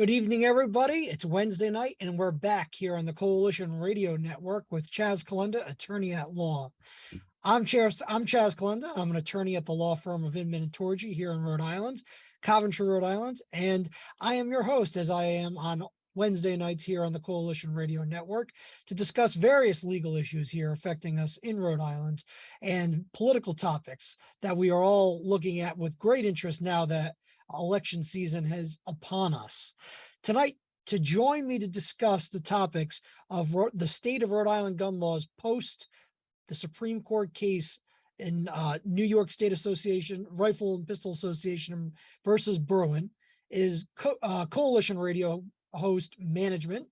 Good evening, everybody. It's Wednesday night, and we're back here on the Coalition Radio Network with Calenda, attorney at law. I'm Chaz Calenda. I'm an attorney at the law firm of Inman and Torgy here in Rhode Island, Coventry, Rhode Island, and I am your host, as I am on Wednesday nights here on the Coalition Radio Network, to discuss various legal issues here affecting us in Rhode Island and political topics that we are all looking at with great interest now that election season is upon us. Tonight, to join me to discuss the topics of the state of Rhode Island gun laws post the Supreme Court case in New York State Association, Rifle and Pistol Association versus Bruen, is Coalition Radio host management,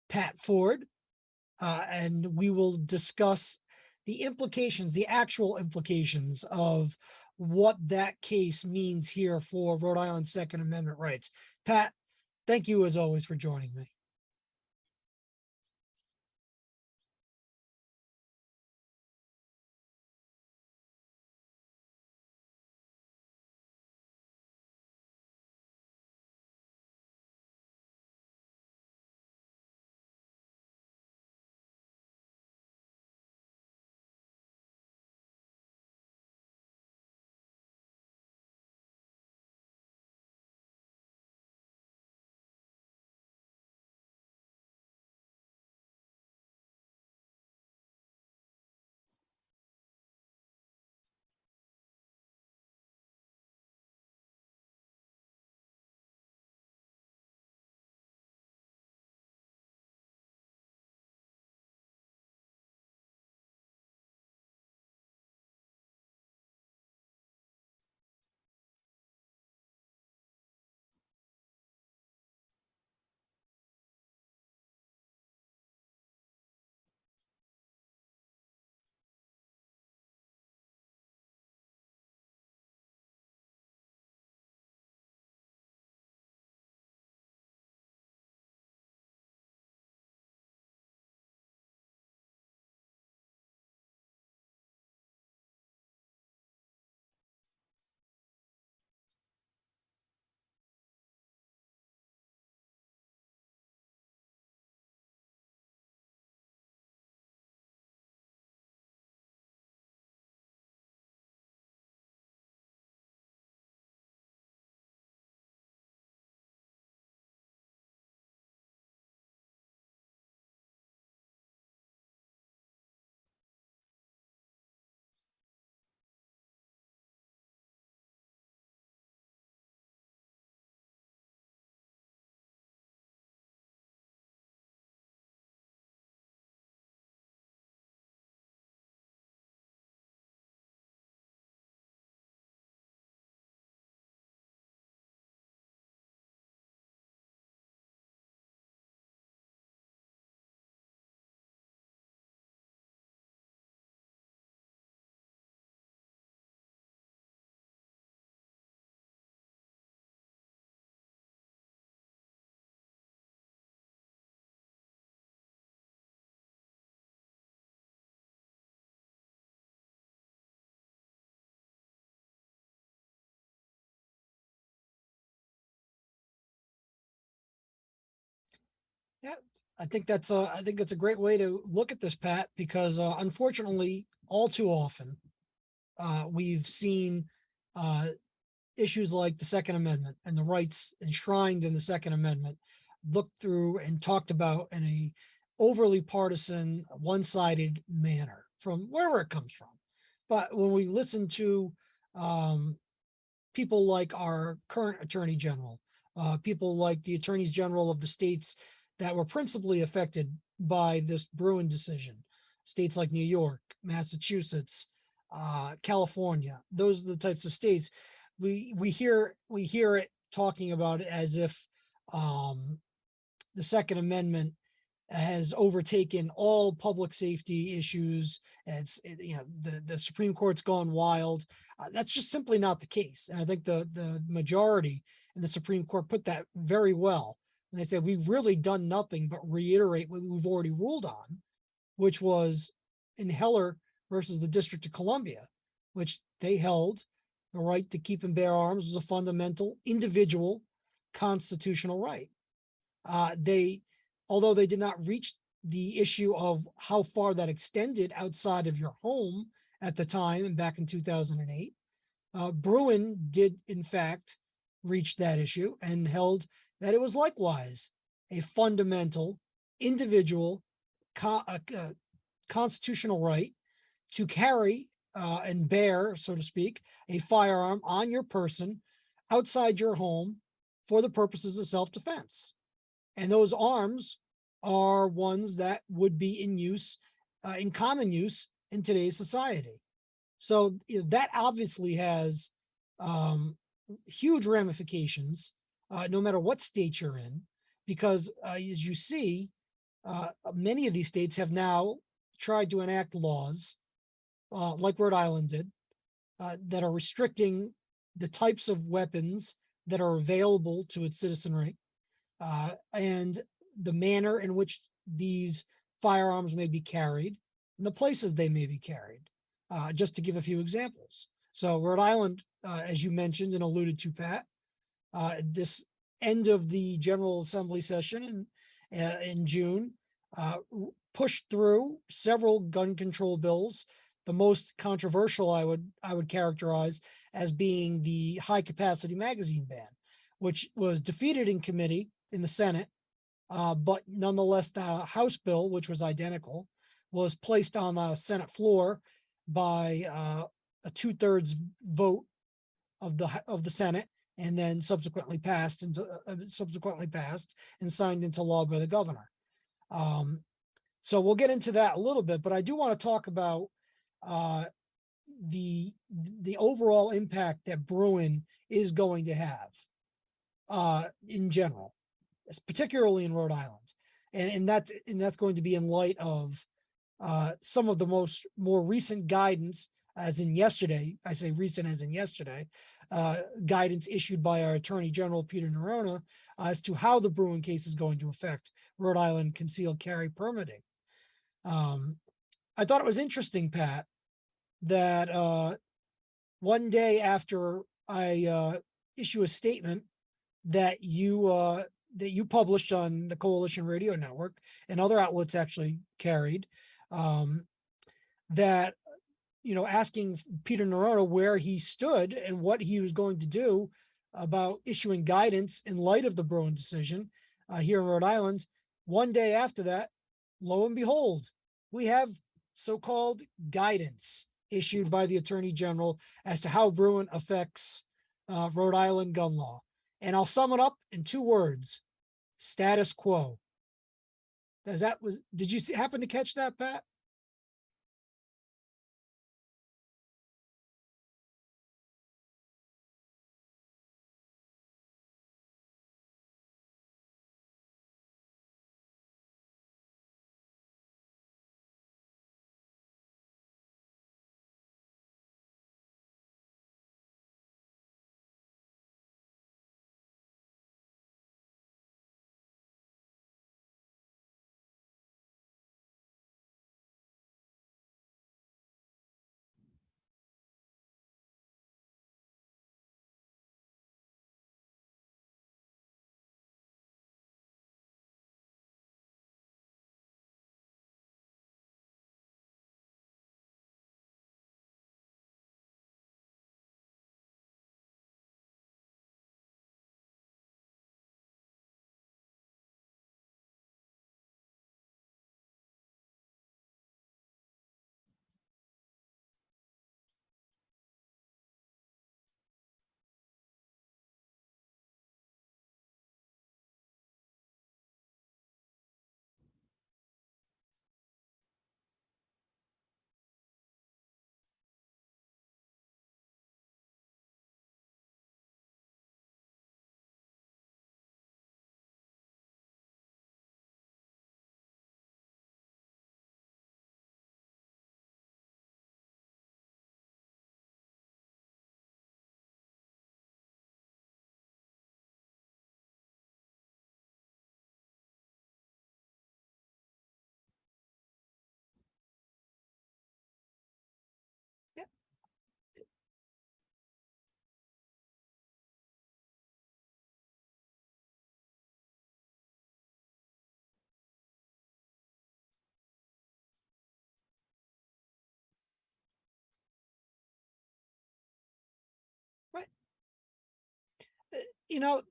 Pat Ford, and we will discuss the implications, the actual implications of what that case means here for Rhode Island Second Amendment rights. Pat, thank you as always for joining me. Yeah, I think that's a great way to look at this, Pat, because unfortunately, all too often, we've seen uh, issues like the Second Amendment and the rights enshrined in the Second Amendment looked through and talked about in a overly partisan, one-sided manner from wherever it comes from. But when we listen to um, people like our current Attorney General, people like the Attorneys General of the states that were principally affected by this Bruen decision, states like New York, Massachusetts, California. Those are the types of states we hear it talking about it as if the Second Amendment has overtaken all public safety issues. The Supreme Court's gone wild. That's just simply not the case. And I think the majority in the Supreme Court put that very well. And they said, we've really done nothing but reiterate what we've already ruled on, which was in Heller versus the District of Columbia, which they held the right to keep and bear arms was a fundamental individual constitutional right. They, although they did not reach the issue of how far that extended outside of your home at the time and back in 2008, Bruen did in fact reach that issue and held that it was likewise a fundamental individual constitutional right to carry and bear, so to speak, a firearm on your person outside your home for the purposes of self-defense. And those arms are ones that would be in use, in common use in today's society. So that obviously has huge ramifications, no matter what state you're in, because as you see, many of these states have now tried to enact laws, like Rhode Island did, that are restricting the types of weapons that are available to its citizenry, and the manner in which these firearms may be carried and the places they may be carried, just to give a few examples. So Rhode Island, as you mentioned and alluded to, Pat, this end of the General Assembly session in June, pushed through several gun control bills. The most controversial I would characterize as being the high capacity magazine ban, which was defeated in committee in the Senate, but nonetheless the House bill, which was identical, was placed on the Senate floor by a 2/3 vote of the Senate, and then subsequently passed and signed into law by the governor. So we'll get into that a little bit, but I do want to talk about the overall impact that Bruen is going to have in general, particularly in Rhode Island, and that's going to be in light of some of the more recent guidance, as in yesterday. I say recent as in yesterday, guidance issued by our Attorney General Peter Neronha as to how the Bruen case is going to affect Rhode Island concealed carry permitting. I thought it was interesting, Pat, that one day after I issue a statement that you published on the Coalition Radio Network and other outlets actually carried, that asking Peter Neronha where he stood and what he was going to do about issuing guidance in light of the Bruen decision here in Rhode Island. One day after that, lo and behold, we have so-called guidance issued by the Attorney General as to how Bruen affects Rhode Island gun law. And I'll sum it up in 2 words: status quo. Did you happen to catch that, Pat?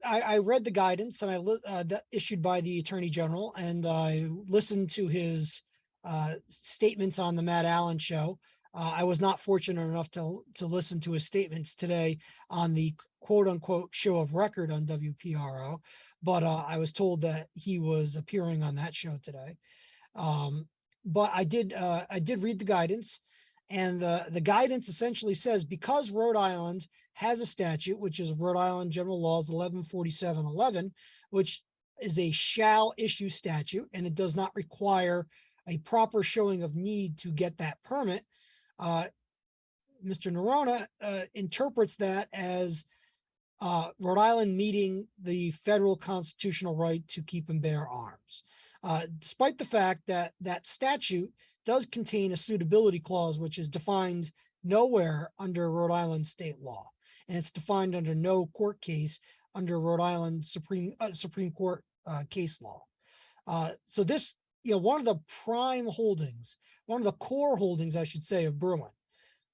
I read the guidance and that issued by the Attorney General, and I listened to his statements on the Matt Allen show. I was not fortunate enough to listen to his statements today on the quote unquote show of record on WPRO, but I was told that he was appearing on that show today. But I did read the guidance, and the guidance essentially says, because Rhode Island has a statute, which is Rhode Island General Laws 114711, which is a shall issue statute, and it does not require a proper showing of need to get that permit. Mr. Noronha interprets that as Rhode Island meeting the federal constitutional right to keep and bear arms, despite the fact that that statute does contain a suitability clause, which is defined nowhere under Rhode Island state law, and it's defined under no court case under Rhode Island Supreme Court case law. So this, one of the prime holdings, one of the core holdings, I should say, of Bruen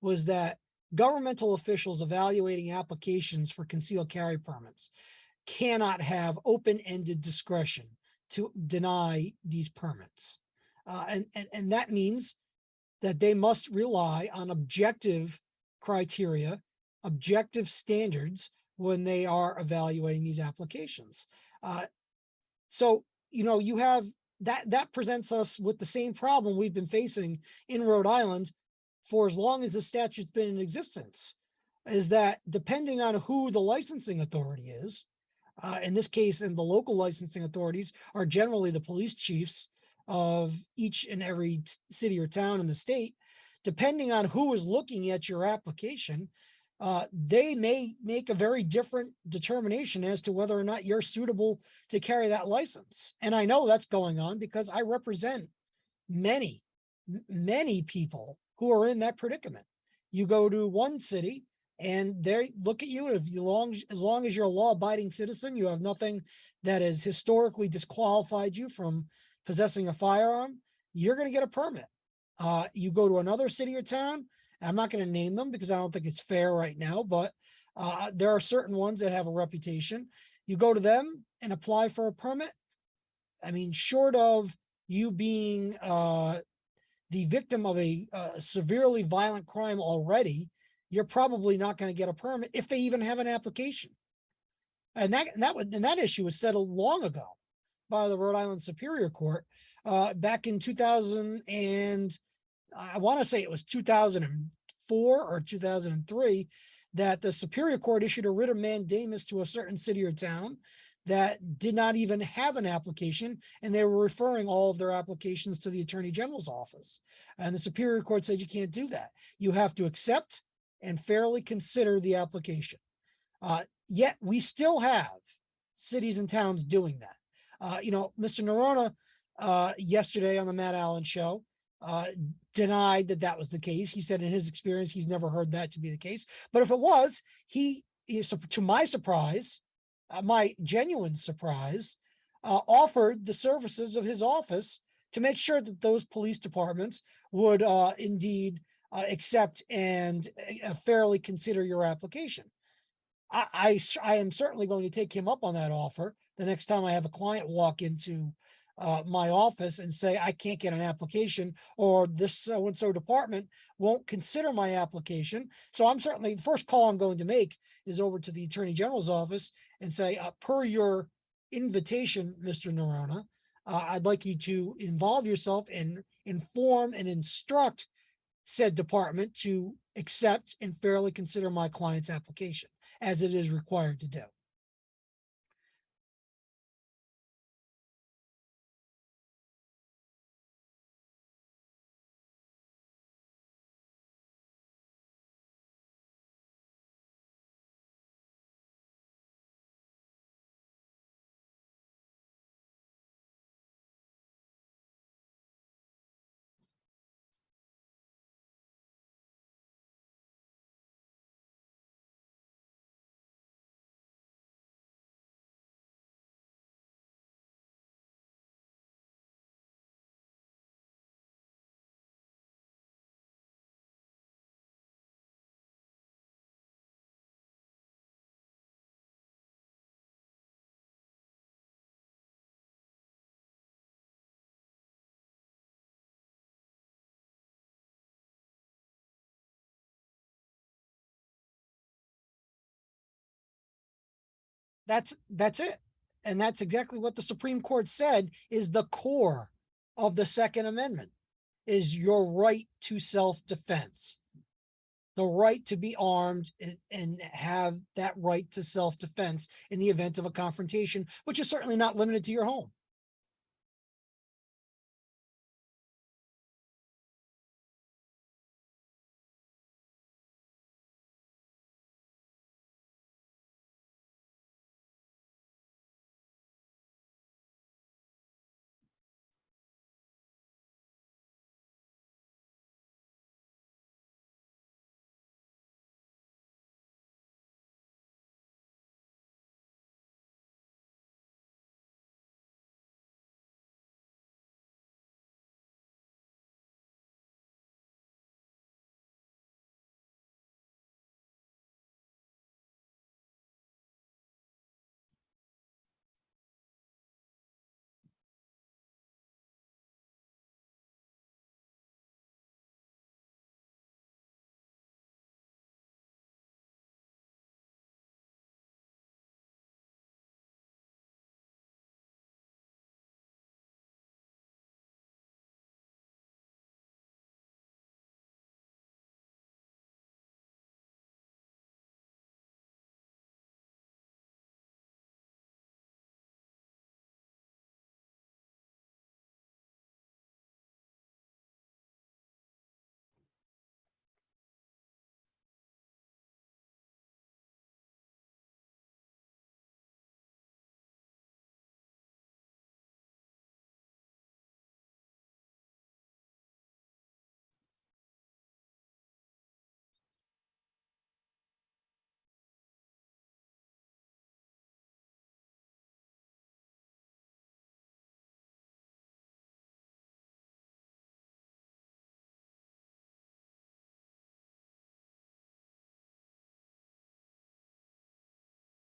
was that governmental officials evaluating applications for concealed carry permits cannot have open-ended discretion to deny these permits. And that means that they must rely on objective criteria, objective standards when they are evaluating these applications. So, you have that presents us with the same problem we've been facing in Rhode Island for as long as the statute's been in existence, is that depending on who the licensing authority is, in this case, and the local licensing authorities are generally the police chiefs of each and every city or town in the state, depending on who is looking at your application, they may make a very different determination as to whether or not you're suitable to carry that license. And I know that's going on because I represent many people who are in that predicament. You go to one city and they look at you, as long as you're a law-abiding citizen, you have nothing that has historically disqualified you from possessing a firearm, you're going to get a permit. You go to another city or town, I'm not going to name them because I don't think it's fair right now, but there are certain ones that have a reputation. You go to them and apply for a permit. I mean, short of you being the victim of a severely violent crime already, you're probably not going to get a permit if they even have an application. And that issue was settled long ago by the Rhode Island Superior Court back in 2000, and I want to say it was 2004 or 2003, that the Superior Court issued a writ of mandamus to a certain city or town that did not even have an application, and they were referring all of their applications to the Attorney General's office. And the Superior Court said you can't do that. You have to accept and fairly consider the application. Yet we still have cities and towns doing that. Mr. Noronha yesterday on the Matt Allen show denied that was the case. He said in his experience, he's never heard that to be the case. But if it was, he is, to my surprise, my genuine surprise, offered the services of his office to make sure that those police departments would indeed accept and fairly consider your application. I am certainly going to take him up on that offer the next time I have a client walk into my office and say, I can't get an application, or this so-and-so department won't consider my application. So I'm certainly, the first call I'm going to make is over to the Attorney General's office and say, per your invitation, Mr. Noronha, I'd like you to involve yourself and inform and instruct said department to accept and fairly consider my client's application, as it is required to do. That's it. And that's exactly what the Supreme Court said is the core of the Second Amendment is your right to self-defense, the right to be armed and have that right to self-defense in the event of a confrontation, which is certainly not limited to your home.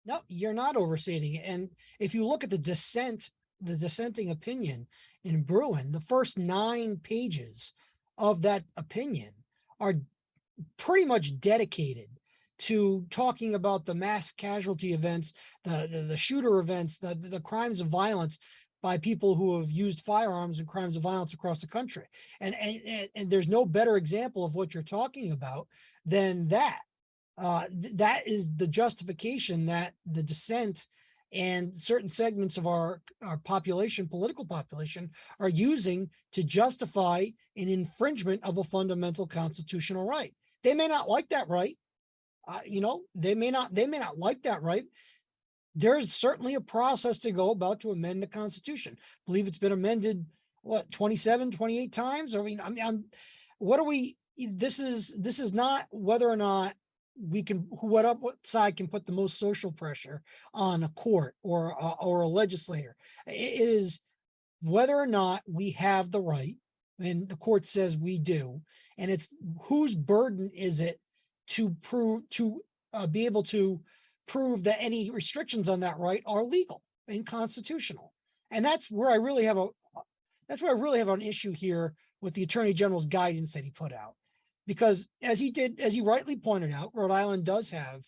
No, you're not overstating it. And if you look at the dissenting opinion in Bruin, the first 9 pages of that opinion are pretty much dedicated to talking about the mass casualty events, the shooter events, the crimes of violence by people who have used firearms and crimes of violence across the country. And there's no better example of what you're talking about than that. That is the justification that the dissent and certain segments of our population, political population, are using to justify an infringement of a fundamental constitutional right. They may not like that right. They may not like that right. There's certainly a process to go about to amend the Constitution. I believe it's been amended, 27, 28 times? What are we, this is not whether or not we can, what side can put the most social pressure on a court or a legislator. It is whether or not we have the right, and the court says we do, and it's whose burden is it to be able to prove that any restrictions on that right are legal and constitutional. And that's where I really have an issue here with the Attorney General's guidance that he put out. Because as he rightly pointed out, Rhode Island does have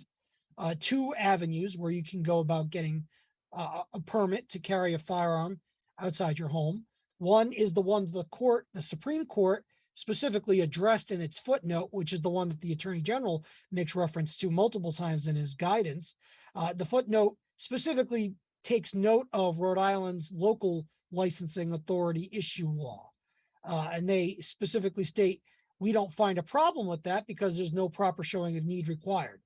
2 avenues where you can go about getting a permit to carry a firearm outside your home. One is the one the Supreme Court specifically addressed in its footnote, which is the one that the Attorney General makes reference to multiple times in his guidance. The footnote specifically takes note of Rhode Island's local licensing authority issue law. And they specifically state, we don't find a problem with that because there's no proper showing of need required.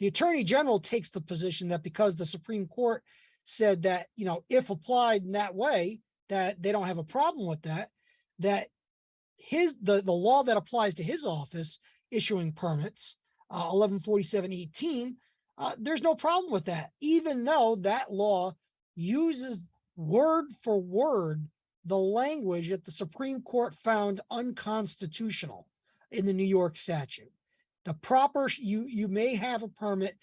The Attorney General takes the position that because the Supreme Court said that, if applied in that way, that they don't have a problem with that, that the law that applies to his office issuing permits, 1147-18, there's no problem with that, even though that law uses word for word the language that the Supreme Court found unconstitutional in the New York statute. The proper, you may have a permit,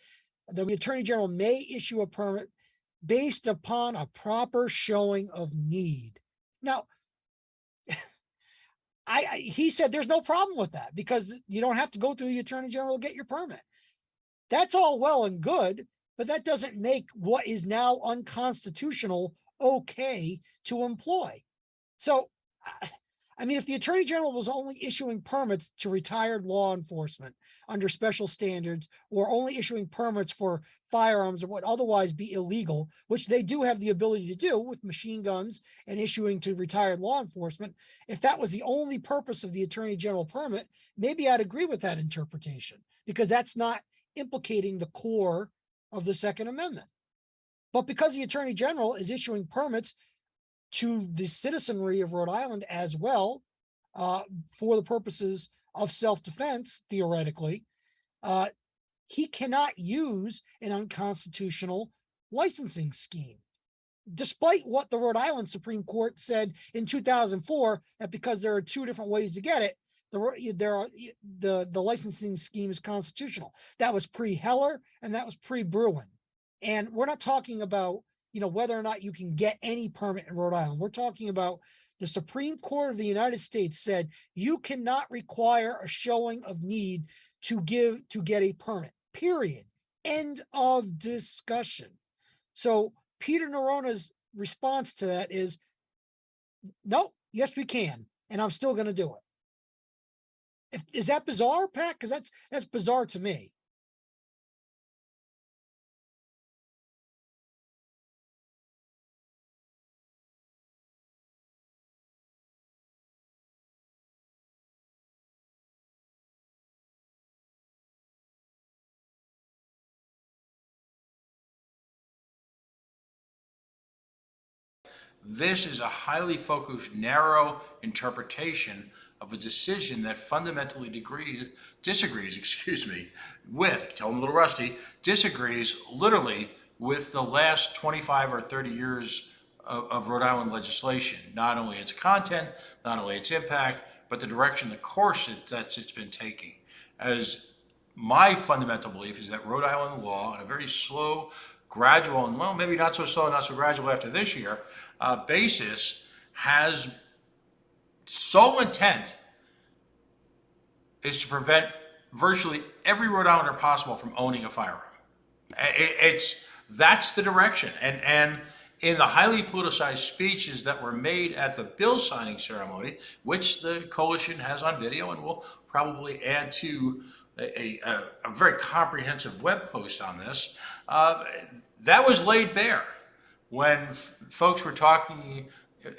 the Attorney General may issue a permit based upon a proper showing of need. Now, he said there's no problem with that because you don't have to go through the Attorney General to get your permit. That's all well and good, but that doesn't make what is now unconstitutional okay to employ. So, I mean, if the Attorney General was only issuing permits to retired law enforcement under special standards, or only issuing permits for firearms or what otherwise be illegal, which they do have the ability to do with machine guns and issuing to retired law enforcement, if that was the only purpose of the Attorney General permit, maybe I'd agree with that interpretation, because that's not implicating the core of the Second Amendment. But because the Attorney General is issuing permits to the citizenry of Rhode Island as well, for the purposes of self-defense, theoretically, he cannot use an unconstitutional licensing scheme, despite what the Rhode Island Supreme Court said in 2004, that because there are two different ways to get it, the licensing scheme is constitutional. That was pre-Heller and that was pre-Bruen. And we're not talking about, whether or not you can get any permit in Rhode Island. We're talking about the Supreme Court of the United States said you cannot require a showing of need to get a permit, period. End of discussion. So Peter Nerona's response to that is, nope, yes, we can. And I'm still going to do it. Is that bizarre, Pat? Because that's bizarre to me. This is a highly focused, narrow interpretation of a decision that fundamentally disagrees with, tell them a little rusty, disagrees literally with the last 25 or 30 years of Rhode Island legislation. Not only its content, not only its impact, but the direction, the course that it's been taking. As my fundamental belief is that Rhode Island law, on a very slow, gradual, and well, maybe not so slow, not so gradual after this year, basis, has sole intent is to prevent virtually every Rhode Islander possible from owning a firearm. That's the direction. And in the highly politicized speeches that were made at the bill signing ceremony, which the coalition has on video and will probably add to a very comprehensive web post on this, that was laid bare when folks were talking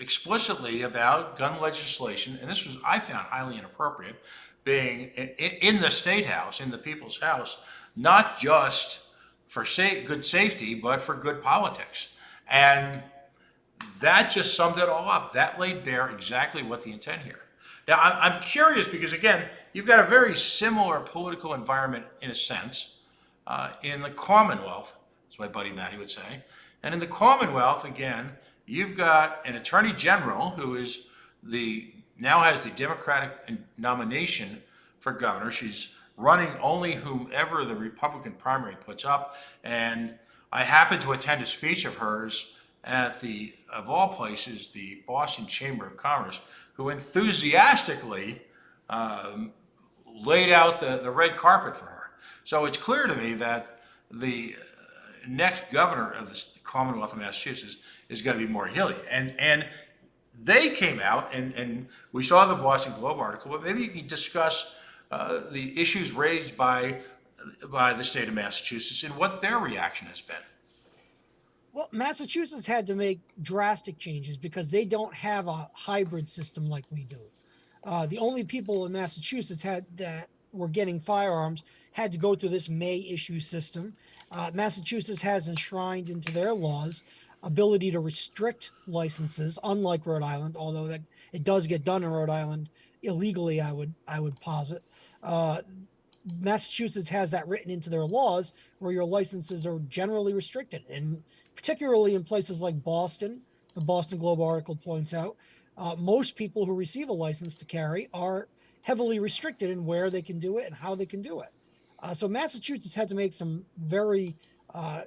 explicitly about gun legislation, and this was, I found, highly inappropriate, being in the State House, in the People's House, not just for good safety, but for good politics. And that just summed it all up. That laid bare exactly what the intent here. Now, I'm curious because, again, you've got a very similar political environment, in a sense, in the Commonwealth, as my buddy Matty would say. And in the Commonwealth, again, you've got an attorney general who is now has the Democratic nomination for governor. She's running only whomever the Republican primary puts up. And I happened to attend a speech of hers at of all places, the Boston Chamber of Commerce, who enthusiastically laid out the red carpet for her. So it's clear to me that the next governor of the Commonwealth of Massachusetts is going to be Maura Healey. And they came out, and we saw the Boston Globe article, but maybe you can discuss the issues raised by the state of Massachusetts and what their reaction has been. Well, Massachusetts had to make drastic changes because they don't have a hybrid system like we do. The only people in Massachusetts that were getting firearms had to go through this May issue system. Massachusetts has enshrined into their laws ability to restrict licenses, unlike Rhode Island, although that it does get done in Rhode Island illegally, I would posit. Massachusetts has that written into their laws where your licenses are generally restricted, and particularly in places like Boston, the Boston Globe article points out, most people who receive a license to carry are heavily restricted in where they can do it and how they can do it. So Massachusetts had to make some very, I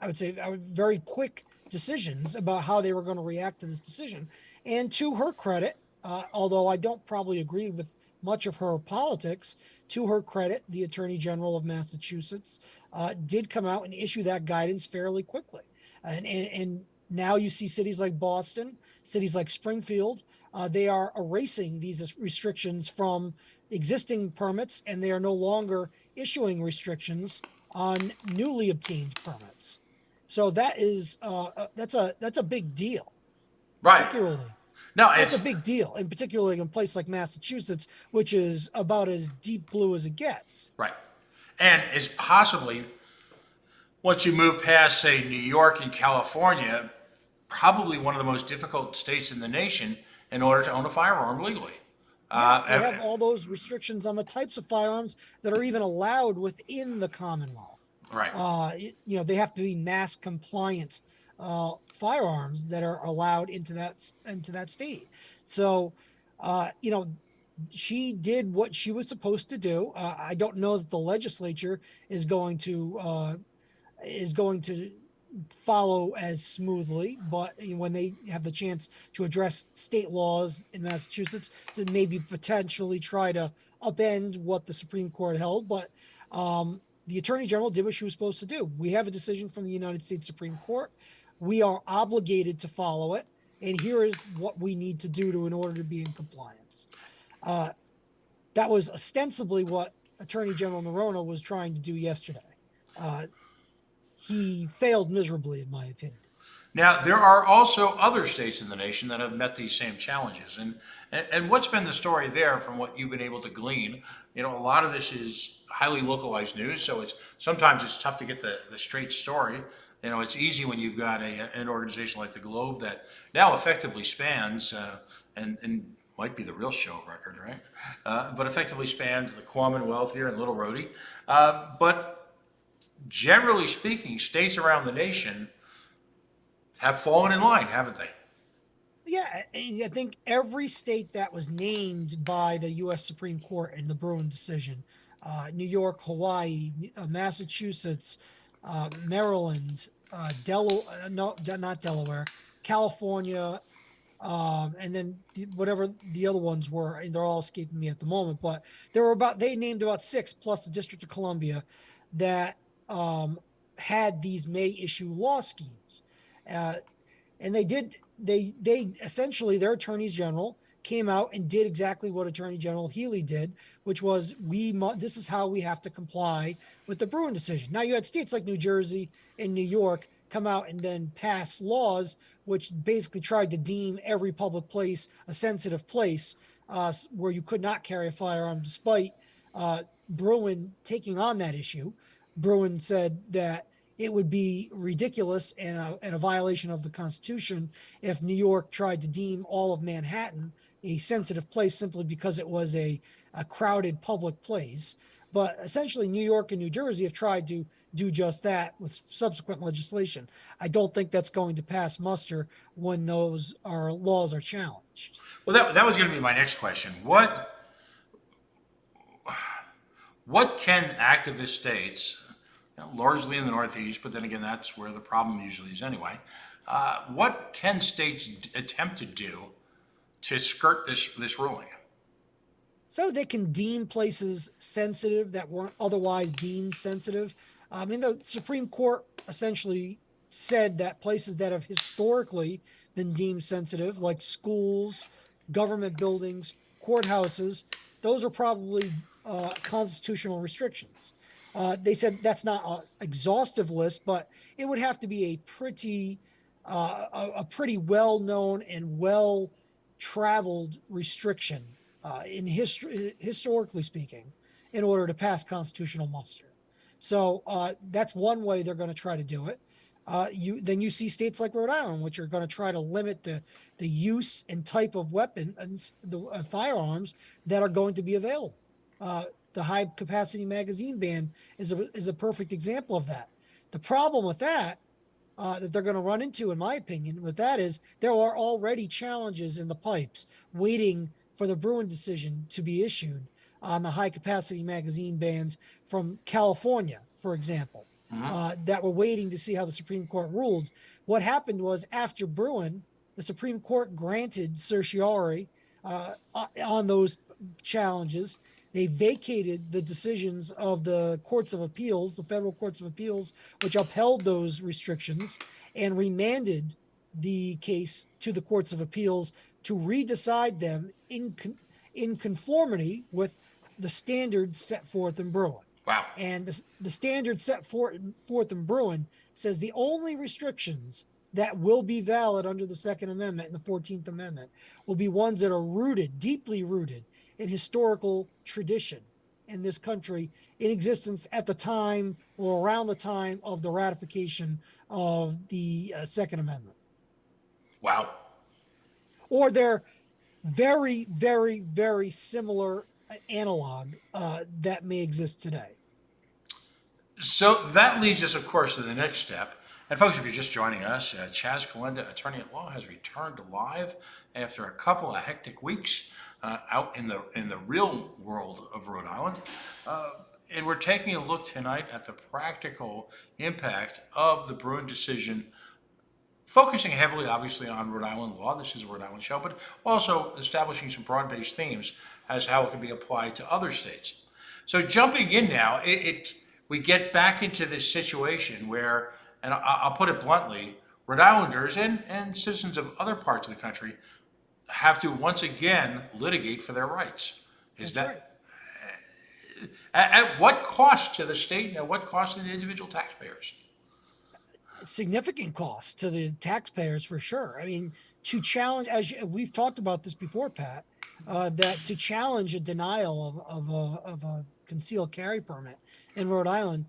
would say, very quick decisions about how they were going to react to this decision. And to her credit, although I don't probably agree with much of her politics. To her credit, the Attorney General of Massachusetts did come out and issue that guidance fairly quickly. And now you see cities like Boston, cities like Springfield, they are erasing these restrictions from existing permits, and they are no longer issuing restrictions on newly obtained permits. So that is that's a big deal, Right. particularly. No, That's it's a big deal, and particularly in a place like Massachusetts, which is about as deep blue as it gets. right. And it's possibly, once you move past, say, New York and California, probably one of the most difficult states in the nation in order to own a firearm legally. Yes, they have all those restrictions on the types of firearms that are even allowed within the Commonwealth. Right. They have to be mass compliant firearms that are allowed into that state. So, she did what she was supposed to do. I don't know that the legislature is going to follow as smoothly, but when they have the chance to address state laws in Massachusetts, to maybe potentially try to upend what the Supreme Court held. But the Attorney General did what she was supposed to do. We have a decision from the United States Supreme Court. We are obligated to follow it, and here is what we need to do in order to be in compliance. That was ostensibly what Attorney General Noronha was trying to do yesterday. He failed miserably, in my opinion. Now, there are also other states in the nation that have met these same challenges. And what's been the story there from what you've been able to glean? A lot of this is highly localized news, so sometimes it's tough to get the straight story. It's easy when you've got an organization like the Globe that now effectively spans, and might be the real show record, right? But effectively spans the Commonwealth here in Little Rhodey. But generally speaking, states around the nation have fallen in line, haven't they? Yeah, I think every state that was named by the U.S. Supreme Court in the Bruen decision, New York, Hawaii, Massachusetts, Maryland, not Delaware, California, and then whatever the other ones were, they're all escaping me at the moment. But they named about 6 plus the District of Columbia that had these May issue law schemes, and they essentially, their attorneys general came out and did exactly what Attorney General Healy did, which was this is how we have to comply with the Bruen decision. Now you had states like New Jersey and New York come out and then pass laws which basically tried to deem every public place a sensitive place where you could not carry a firearm, despite Bruen taking on that issue. Bruen said that it would be ridiculous and a violation of the Constitution if New York tried to deem all of Manhattan a sensitive place simply because it was a crowded public place. But essentially, New York and New Jersey have tried to do just that with subsequent legislation. I don't think that's going to pass muster when those laws are challenged. Well, that was going to be my next question. What can activist states, largely in the Northeast, but then again, that's where the problem usually is anyway. What can states attempt to do to skirt this ruling? So they can deem places sensitive that weren't otherwise deemed sensitive. The Supreme Court essentially said that places that have historically been deemed sensitive, like schools, government buildings, courthouses, those are probably constitutional restrictions. They said that's not an exhaustive list, but it would have to be a pretty well-known and well-traveled restriction in history, historically speaking, in order to pass constitutional muster. So that's one way they're going to try to do it. Then you see states like Rhode Island, which are going to try to limit the use and type of weapons, the firearms that are going to be available. The high capacity magazine ban is a perfect example of that. The problem with that they're going to run into, in my opinion, with that is there are already challenges in the pipes waiting for the Bruen decision to be issued on the high capacity magazine bans from California, for example, that were waiting to see how the Supreme Court ruled. What happened was, after Bruen, the Supreme Court granted certiorari on those challenges. They vacated the decisions of the courts of appeals, the federal courts of appeals, which upheld those restrictions, and remanded the case to the courts of appeals to redecide them in conformity with the standards set forth in Bruen. Wow. And the standard set forth in Bruen says the only restrictions that will be valid under the Second Amendment and the 14th Amendment will be ones that are rooted, deeply rooted in historical tradition in this country, in existence at the time or around the time of the ratification of the Second Amendment. Wow. Or they're very, very, very similar analog that may exist today. So that leads us, of course, to the next step. And folks, if you're just joining us, Chaz Calenda, attorney at law, has returned live after a couple of hectic weeks out in the real world of Rhode Island. And we're taking a look tonight at the practical impact of the Bruen decision, focusing heavily, obviously, on Rhode Island law. This is a Rhode Island show, but also establishing some broad-based themes as how it can be applied to other states. So jumping in now, we get back into this situation where, and I'll put it bluntly, Rhode Islanders and citizens of other parts of the country have to once again litigate for their rights. Is That's that right. At what cost to the state and at what cost to the individual taxpayers? Significant cost to the taxpayers for sure. I mean, to challenge, we've talked about this before, Pat, that to challenge a denial of a concealed carry permit in Rhode Island,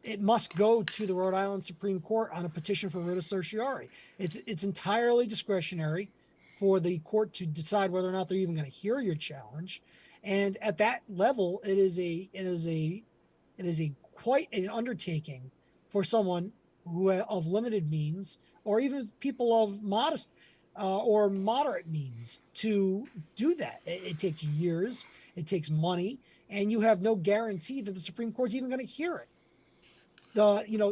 it must go to the Rhode Island Supreme Court on a petition for writ of certiorari. It's entirely discretionary for the court to decide whether or not they're even going to hear your challenge. And at that level, it is a quite an undertaking for someone who of limited means, or even people of modest or moderate means, to do that. It takes years, it takes money, and you have no guarantee that the Supreme Court's even going to hear it.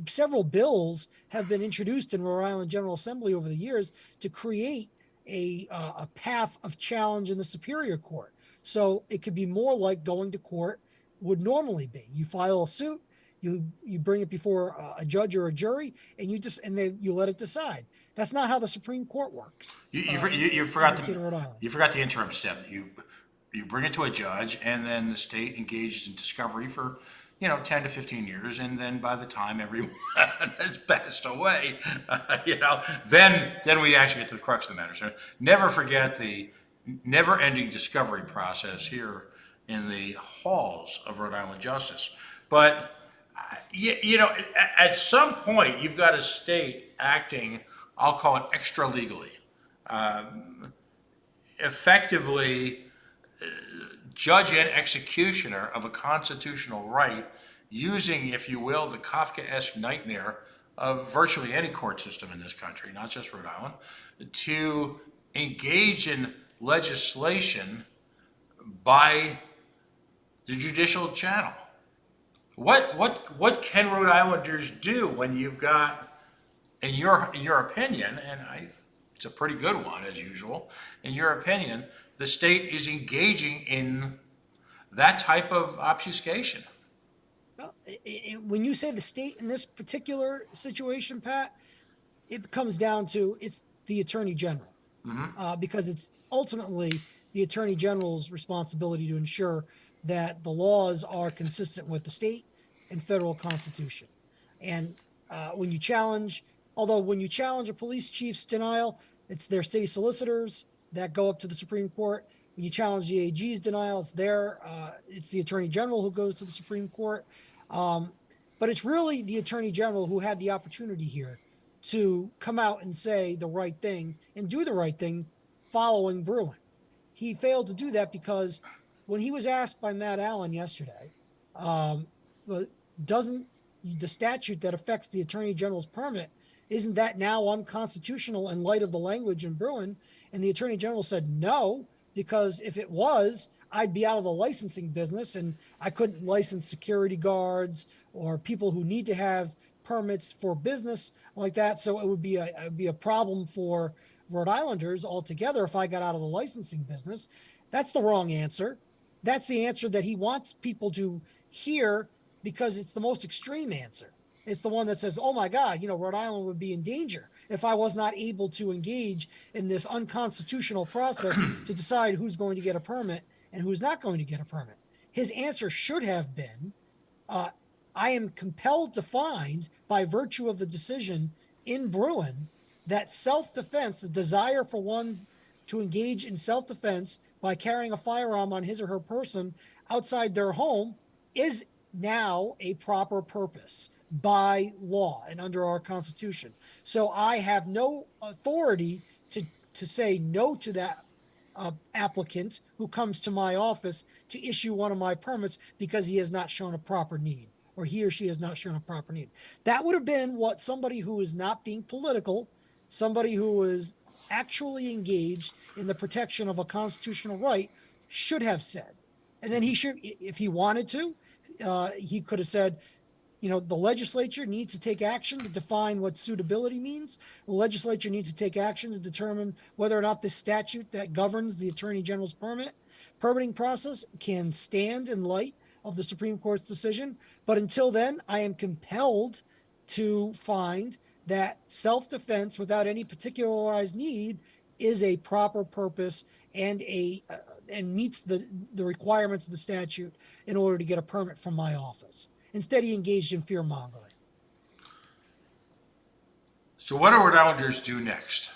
Several bills have been introduced in Rhode Island General Assembly over the years to create a path of challenge in the Superior Court. So it could be more like going to court would normally be. You file a suit, you bring it before a judge or a jury, and you let it decide. That's not how the Supreme Court works. You forgot the interim step. You bring it to a judge, and then the state engages in discovery for 10 to 15 years, and then by the time everyone has passed away, then we actually get to the crux of the matter. So never forget the never-ending discovery process here in the halls of Rhode Island justice. But at some point, you've got a state acting, I'll call it extra legally, effectively judge and executioner of a constitutional right, using, if you will, the Kafkaesque nightmare of virtually any court system in this country, not just Rhode Island, to engage in legislation by the judicial channel. What can Rhode Islanders do when you've got, in your opinion, and it's a pretty good one as usual, in your opinion, the state is engaging in that type of obfuscation? Well, when you say the state in this particular situation, Pat, it comes down to it's the Attorney General, because it's ultimately the Attorney General's responsibility to ensure that the laws are consistent with the state and federal constitution. And when you challenge a police chief's denial, it's their city solicitors that go up to the Supreme Court. When you challenge the AG's denial, it's the Attorney General who goes to the Supreme Court. But it's really the Attorney General who had the opportunity here to come out and say the right thing and do the right thing following Bruen. He failed to do that because when he was asked by Matt Allen yesterday, doesn't the statute that affects the Attorney General's permit, isn't that now unconstitutional in light of the language in Bruen? And the Attorney General said no, because if it was, I'd be out of the licensing business and I couldn't license security guards or people who need to have permits for business like that. So it would be a problem for Rhode Islanders altogether if I got out of the licensing business. That's the wrong answer. That's the answer that he wants people to hear because it's the most extreme answer. It's the one that says, oh my God, Rhode Island would be in danger if I was not able to engage in this unconstitutional process to decide who's going to get a permit and who's not going to get a permit. His answer should have been, I am compelled to find, by virtue of the decision in Bruen, that self-defense, the desire for one to engage in self-defense by carrying a firearm on his or her person outside their home, is now a proper purpose by law and under our Constitution. So I have no authority to say no to that applicant who comes to my office to issue one of my permits because he has not shown a proper need, or he or she has not shown a proper need. That would have been what somebody who is not being political, somebody who is actually engaged in the protection of a constitutional right, should have said. And then he should, if he wanted to, he could have said, the legislature needs to take action to define what suitability means. The legislature needs to take action to determine whether or not the statute that governs the Attorney General's permitting process can stand in light of the Supreme Court's decision. But until then, I am compelled to find that self-defense without any particularized need is a proper purpose and meets the requirements of the statute in order to get a permit from my office. Instead, he engaged in fear-mongering. So what do Rhode Islanders do next?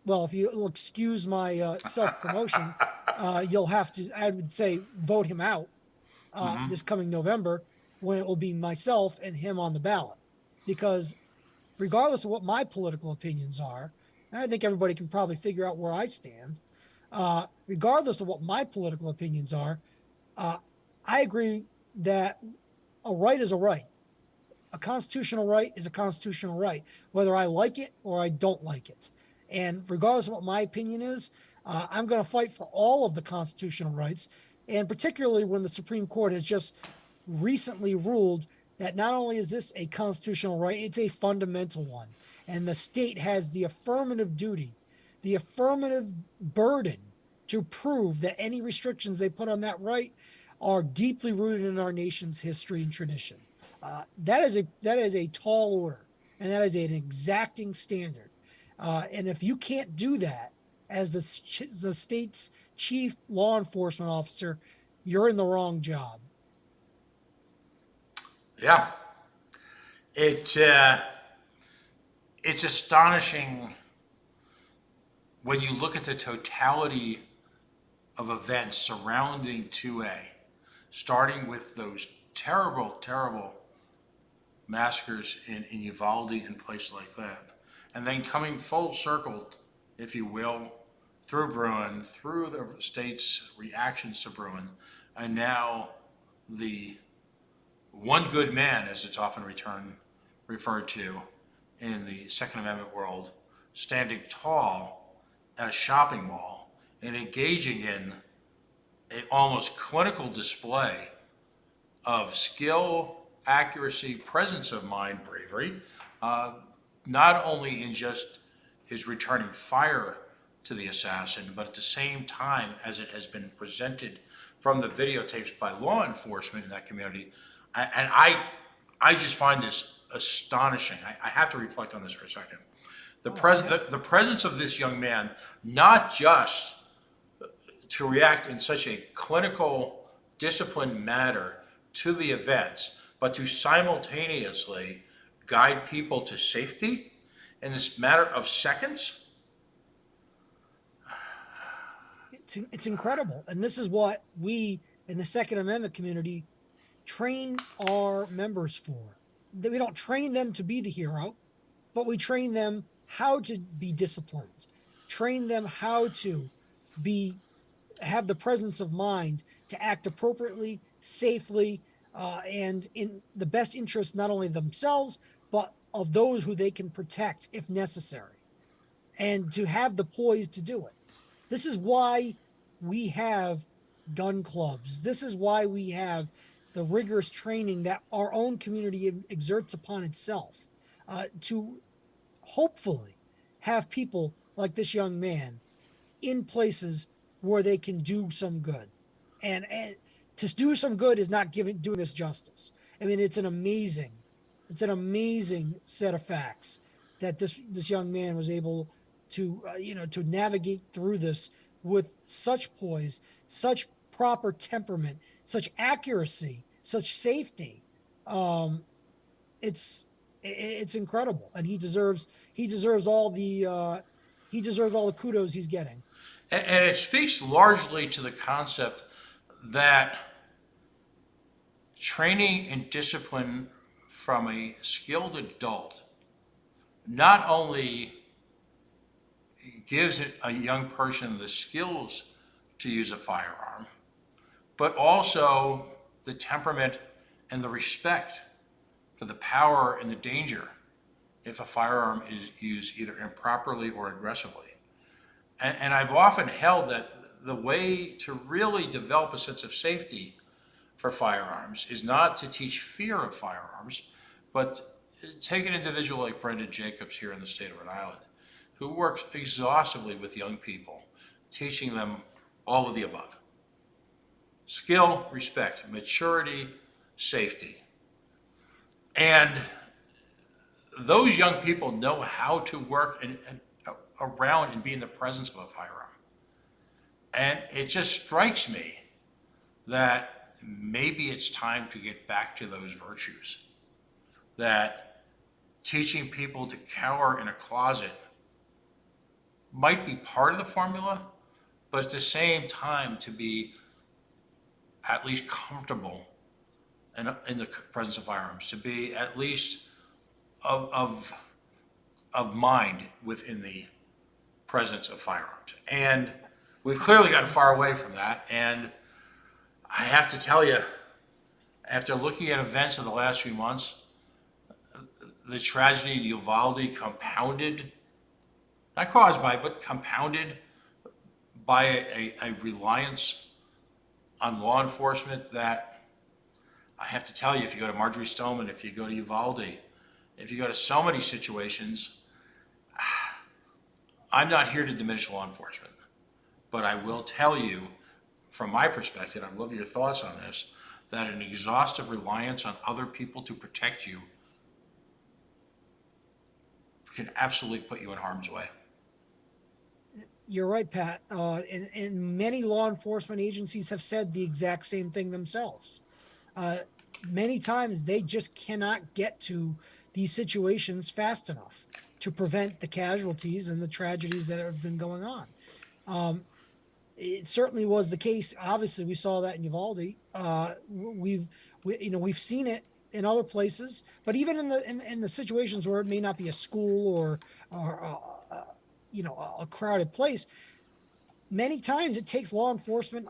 Well, if you'll excuse my self-promotion, you'll have to, I would say, vote him out this coming November, when it will be myself and him on the ballot. Because regardless of what my political opinions are, and I think everybody can probably figure out where I stand, regardless of what my political opinions are, I agree that a right is a right. A constitutional right is a constitutional right, whether I like it or I don't like it. And regardless of what my opinion is, I'm going to fight for all of the constitutional rights, and particularly when the Supreme Court has just recently ruled that not only is this a constitutional right, it's a fundamental one. And the state has the affirmative duty, the affirmative burden to prove that any restrictions they put on that right are deeply rooted in our nation's history and tradition. That is a tall order, and that is an exacting standard. And if you can't do that as the state's chief law enforcement officer, you're in the wrong job. Yeah, it's astonishing when you look at the totality of events surrounding 2A, starting with those terrible, terrible massacres in Uvalde and places like that, and then coming full circle, if you will, through Bruen, through the state's reactions to Bruen, and now the one good man, as it's often referred to in the Second Amendment world, standing tall at a shopping mall and engaging in an almost clinical display of skill, accuracy, presence of mind, bravery, not only in just his returning fire to the assassin, but at the same time, as it has been presented from the videotapes by law enforcement in that community. And I just find this astonishing. I have to reflect on this for a second. The presence of this young man, not just to react in such a clinical, disciplined manner to the events, but to simultaneously guide people to safety in this matter of seconds. It's incredible. And this is what we in the Second Amendment community train our members for. We don't train them to be the hero, but we train them how to be disciplined, train them how to have the presence of mind to act appropriately, safely, and in the best interest not only of themselves, but of those who they can protect if necessary, and to have the poise to do it. This is why we have gun clubs. This is why we have the rigorous training that our own community exerts upon itself to hopefully have people like this young man in places where they can do some good. And to do some good is not doing this justice. I mean, it's an amazing set of facts that this young man was able to to navigate through this with such poise, such proper temperament, such accuracy, such safety. Um, it's incredible, and he deserves all the kudos he's getting. And it speaks largely to the concept that training and discipline from a skilled adult not only gives a young person the skills to use a firearm, but also the temperament and the respect for the power and the danger if a firearm is used either improperly or aggressively. And I've often held that the way to really develop a sense of safety for firearms is not to teach fear of firearms, but take an individual like Brendan Jacobs here in the state of Rhode Island, who works exhaustively with young people, teaching them all of the above. Skill, respect, maturity, safety. And those young people know how to work around and be in the presence of a firearm. And it just strikes me that maybe it's time to get back to those virtues. That teaching people to cower in a closet might be part of the formula, but at the same time to be at least comfortable in the presence of firearms, to be at least of mind within the presence of firearms. And we've clearly gotten far away from that. And I have to tell you, after looking at events of the last few months, the tragedy in Uvalde compounded, not caused by, but compounded by a reliance on law enforcement that I have to tell you, if you go to Marjorie Stoneman, if you go to Uvalde, if you go to so many situations, I'm not here to diminish law enforcement, but I will tell you, from my perspective, I'd love your thoughts on this, that an exhaustive reliance on other people to protect you can absolutely put you in harm's way. You're right, Pat. And many law enforcement agencies have said the exact same thing themselves. Many times they just cannot get to these situations fast enough to prevent the casualties and the tragedies that have been going on. It certainly was the case. Obviously, we saw that in Uvalde. We've seen it in other places, but even in the situations where it may not be a school or a crowded place, many times it takes law enforcement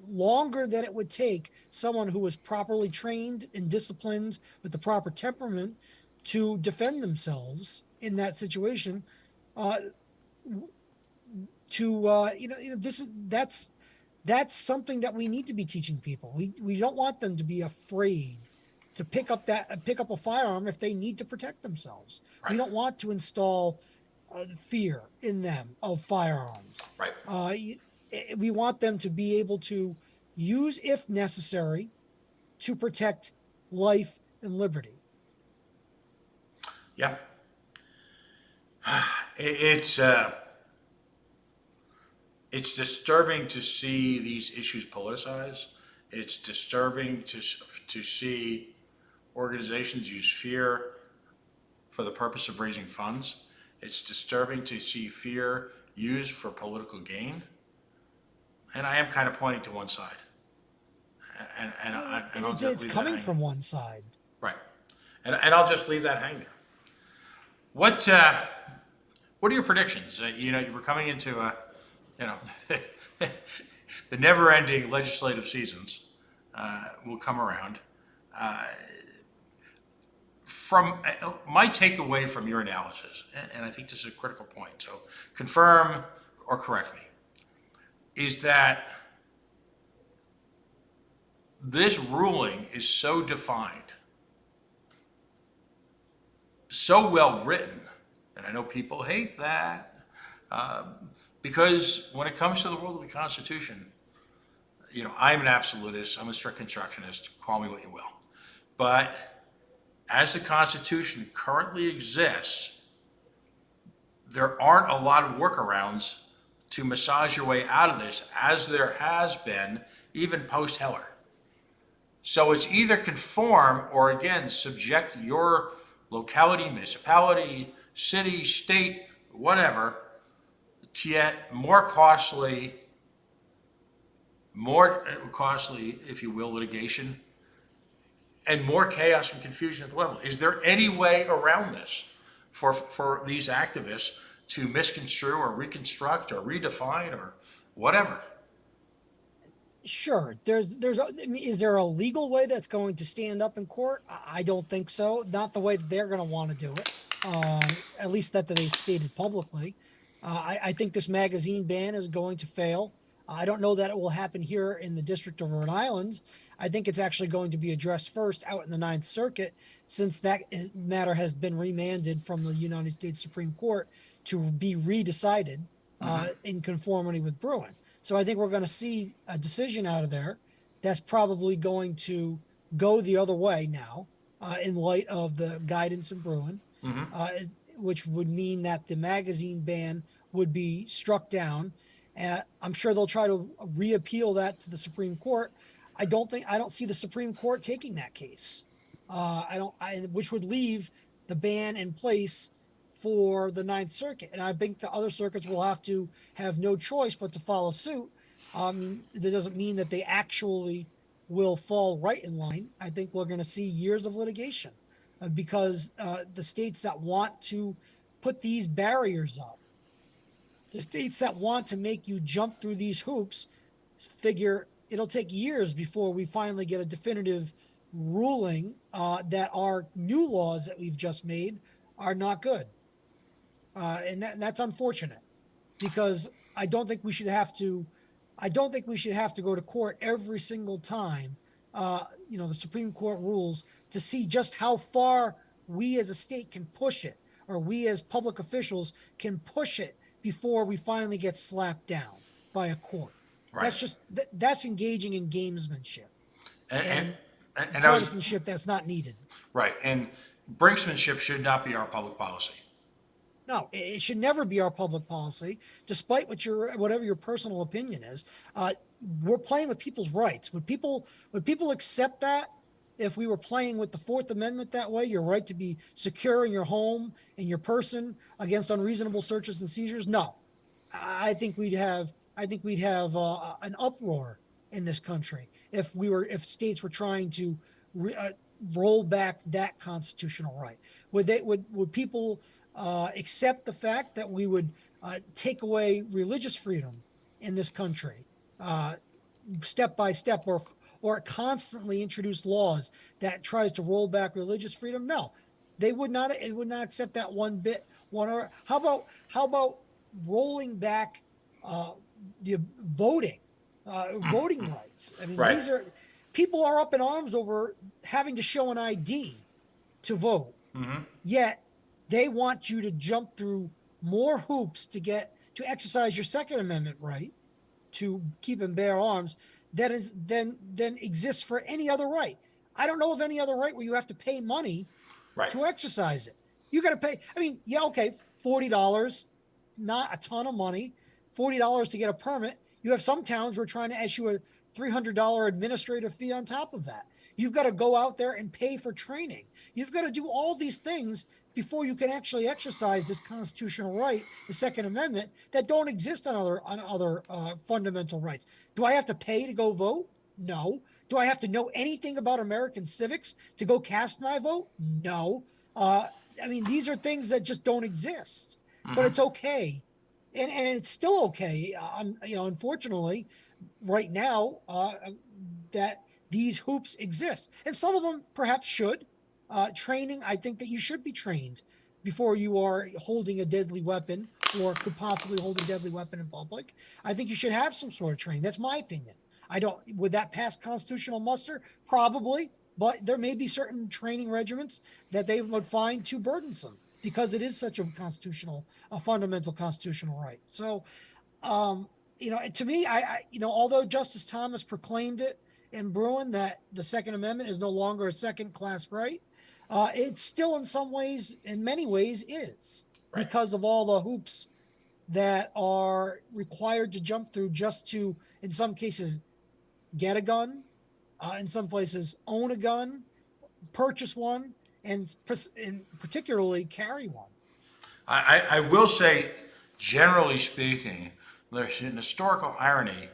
longer than it would take someone who was properly trained and disciplined with the proper temperament to defend themselves in that situation. That's something that we need to be teaching people. We don't want them to be afraid to pick up a firearm if they need to protect themselves. Right. We don't want to install fear in them of firearms. Right. We want them to be able to use, if necessary, to protect life and liberty. Yeah. It's disturbing to see these issues politicized. It's disturbing to see organizations use fear for the purpose of raising funds. It's disturbing to see fear used for political gain. And I am kind of pointing to one side. And it's coming from one side. Right. And I'll just leave that hang there. What are your predictions? We're coming into the never-ending legislative seasons will come around. From my takeaway from your analysis, and I think this is a critical point, so confirm or correct me, is that this ruling is so defined, so well written, And I know people hate that because when it comes to the world of the Constitution, I'm an absolutist, I'm a strict constructionist, call me what you will. But as the Constitution currently exists, there aren't a lot of workarounds to massage your way out of this, as there has been even post-Heller. So it's either conform or, again, subject your locality, municipality, city, state, whatever, to yet more costly, if you will, litigation, and more chaos and confusion at the level. Is there any way around this for these activists to misconstrue or reconstruct or redefine or whatever? Sure. Is there a legal way that's going to stand up in court? I don't think so. Not the way that they're going to want to do it. At least that they've stated publicly. I think this magazine ban is going to fail. I don't know that it will happen here in the District of Rhode Island. I think it's actually going to be addressed first out in the Ninth Circuit, since that matter has been remanded from the United States Supreme Court to be redecided in conformity with Bruen. So I think we're going to see a decision out of there that's probably going to go the other way now, in light of the guidance in Bruen, which would mean that the magazine ban would be struck down. I'm sure they'll try to reappeal that to the Supreme Court. I don't see the Supreme Court taking that case. Which would leave the ban in place for the Ninth Circuit. And I think the other circuits will have to have no choice but to follow suit. That doesn't mean that they actually will fall right in line. I think we're going to see years of litigation because the states that want to put these barriers up, the states that want to make you jump through these hoops, figure it'll take years before we finally get a definitive ruling that our new laws that we've just made are not good. And that's unfortunate, because I don't think we should have to go to court every single time the Supreme Court rules to see just how far we as a state can push it, or we as public officials can push it before we finally get slapped down by a court. Right. That's engaging in gamesmanship and partisanship that's not needed. Right. And brinksmanship should not be our public policy. No, it should never be our public policy, despite whatever your personal opinion is. We're playing with people's rights. Would people accept that if we were playing with the Fourth Amendment that way, your right to be secure in your home and your person against unreasonable searches and seizures? No, I think we'd have an uproar in this country if states were trying to roll back that constitutional right. Would people accept the fact that we would take away religious freedom in this country step by step, or constantly introduce laws that tries to roll back religious freedom? No, they would not. It would not accept that one bit. How about rolling back the voting rights? I mean, right. People are up in arms over having to show an ID to vote. Yet they want you to jump through more hoops to exercise your Second Amendment right to keep and bear arms than exists for any other right. I don't know of any other right where you have to pay money to exercise it. You got to pay. I mean, yeah, okay, $40, not a ton of money, $40 to get a permit. You have some towns who are trying to issue a $300 administrative fee on top of that. You've got to go out there and pay for training. You've got to do all these things before you can actually exercise this constitutional right, the Second Amendment, that don't exist on other fundamental rights. Do I have to pay to go vote? No. Do I have to know anything about American civics to go cast my vote? No. I mean, these are things that just don't exist. But it's okay, and it's still okay. Unfortunately, right now, that these hoops exist, and some of them perhaps should. Training, I think that you should be trained before you are holding a deadly weapon or could possibly hold a deadly weapon in public. I think you should have some sort of training. That's my opinion. Would that pass constitutional muster? Probably, but there may be certain training regiments that they would find too burdensome because it is such a fundamental constitutional right. So, to me, although Justice Thomas proclaimed it in Bruen that the Second Amendment is no longer a second-class right, it still, in many ways, is, Right. because of all the hoops that are required to jump through just to, in some cases, get a gun, in some places, own a gun, purchase one, and particularly carry one. I will say, generally speaking, there's an historical irony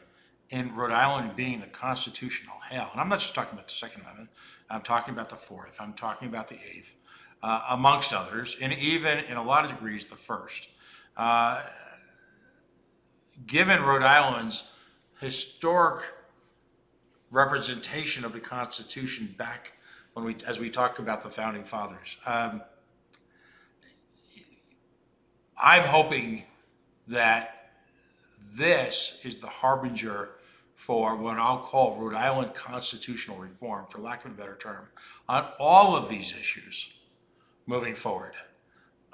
in Rhode Island being the constitutional hell. And I'm not just talking about the Second Amendment. I'm talking about the Fourth. I'm talking about the Eighth, amongst others, and even in a lot of degrees, the First. Given Rhode Island's historic representation of the Constitution back as we talk about the founding fathers, I'm hoping that this is the harbinger for what I'll call Rhode Island constitutional reform, for lack of a better term, on all of these issues moving forward.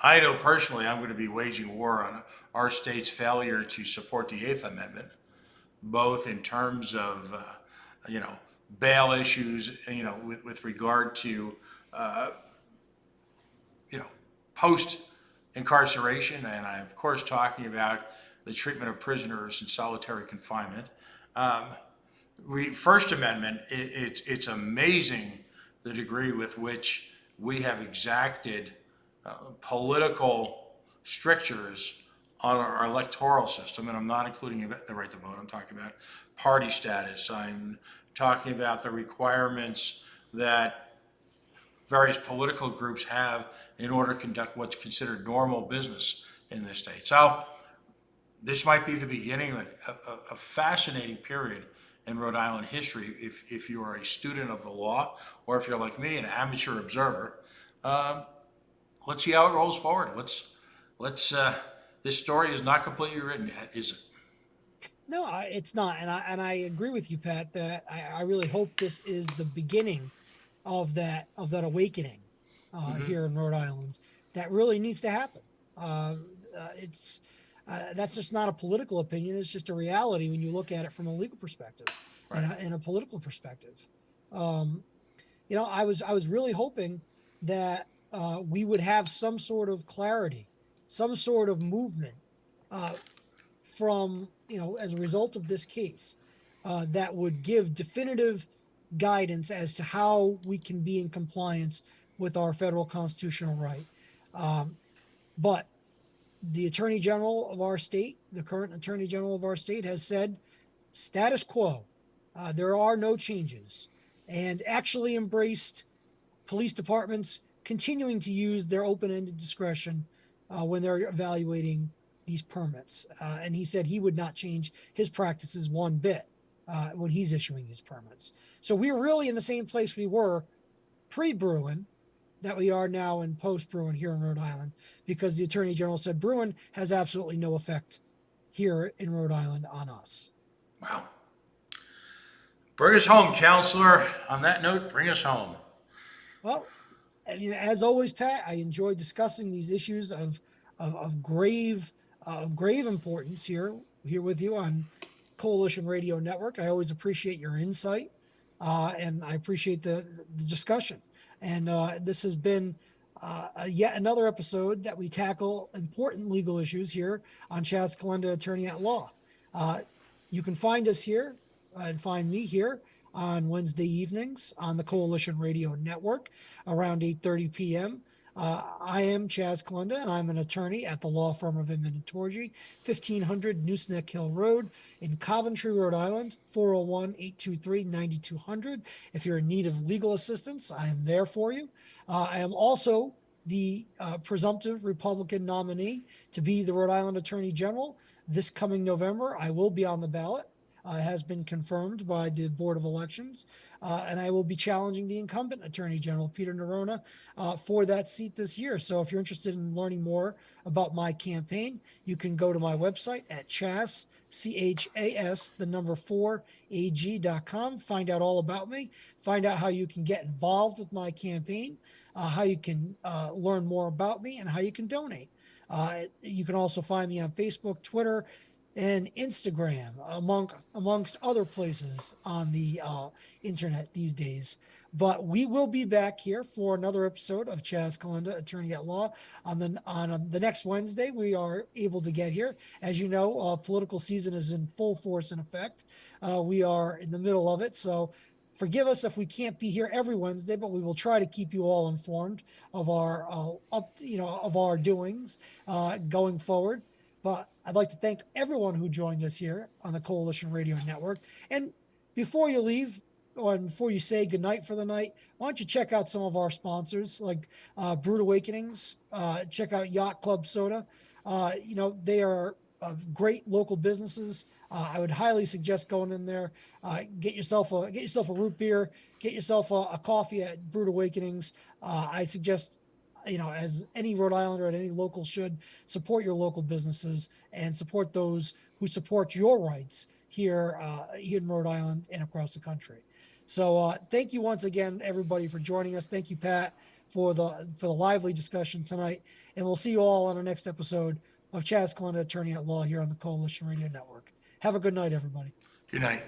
I know personally I'm going to be waging war on our state's failure to support the Eighth Amendment, both in terms of, bail issues, with regard to, post incarceration, and I'm of course talking about the treatment of prisoners in solitary confinement. First Amendment, it's amazing the degree with which we have exacted political strictures on our electoral system, and I'm not including the right to vote. I'm talking about party status. I'm talking about the requirements that various political groups have in order to conduct what's considered normal business in this state. So this might be the beginning of a fascinating period in Rhode Island history if you are a student of the law, or if you're like me, an amateur observer. Let's see how it rolls forward. This story is not completely written yet, is it? No, it's not, and I agree with you, Pat, that I really hope this is the beginning of that awakening here in Rhode Island that really needs to happen. That's just not a political opinion; it's just a reality when you look at it from a legal perspective, Right. and a political perspective. I was really hoping that we would have some sort of clarity, some sort of movement from, as a result of this case, that would give definitive guidance as to how we can be in compliance with our federal constitutional right. But the Attorney General of our state, the current Attorney General of our state, has said status quo. There are no changes, and actually embraced police departments continuing to use their open-ended discretion when they're evaluating these permits. And he said he would not change his practices one bit when he's issuing these permits. So we're really in the same place we were pre-Bruen that we are now in post-Bruen here in Rhode Island, because the Attorney General said Bruen has absolutely no effect here in Rhode Island on us. Wow. Bring us home, counselor. On that note, bring us home. Well, as always, Pat, I enjoy discussing these issues of grave importance here with you on Coalition Radio Network. I always appreciate your insight, and I appreciate the discussion. And this has been yet another episode that we tackle important legal issues here on Chaz Calenda, Attorney at Law. You can find us here and find me here on Wednesday evenings on the Coalition Radio Network around 8:30 p.m. I am Chaz Calenda, and I'm an attorney at the law firm of Inman & Torgy, 1500 Nooseneck Hill Road in Coventry, Rhode Island, 401-823-9200. If you're in need of legal assistance, I am there for you. I am also the presumptive Republican nominee to be the Rhode Island Attorney General this coming November. I will be on the ballot has been confirmed by the Board of Elections, and I will be challenging the incumbent Attorney General, Peter Nerona, for that seat this year. So if you're interested in learning more about my campaign, you can go to my website at CHAS, CHAS, the number 4, AG.com. Find out all about me. Find out how you can get involved with my campaign, how you can learn more about me, and how you can donate. You can also find me on Facebook, Twitter, and Instagram, amongst other places on the internet these days. But we will be back here for another episode of Chaz Calenda, Attorney at Law. On the next Wednesday, we are able to get here. As you know, political season is in full force and effect. We are in the middle of it, so forgive us if we can't be here every Wednesday, but we will try to keep you all informed of our of our doings going forward. But I'd like to thank everyone who joined us here on the Coalition Radio Network. And before you leave, or before you say goodnight for the night, why don't you check out some of our sponsors like Brewed Awakenings, check out Yacht Club Soda. They are great local businesses. I would highly suggest going in there, get yourself a root beer, get yourself a coffee at Brewed Awakenings. I suggest, as any Rhode Islander and any local should, support your local businesses and support those who support your rights here in Rhode Island and across the country. So thank you once again, everybody, for joining us. Thank you, Pat, for the lively discussion tonight. And we'll see you all on our next episode of Chaz Calenda, Attorney at Law, here on the Coalition Radio Network. Have a good night, everybody. Good night.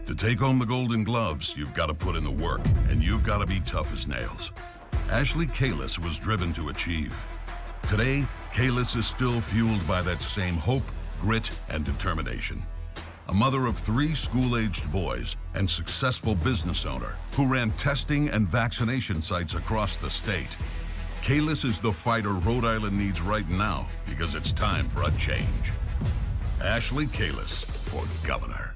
To take home the Golden Gloves, you've got to put in the work, and you've got to be tough as nails. Ashley Kalis was driven to achieve. Today, Kalis is still fueled by that same hope, grit, and determination. A mother of 3 school-aged boys and successful business owner who ran testing and vaccination sites across the state. Kalis is the fighter Rhode Island needs right now because it's time for a change. Ashley Kalis for governor.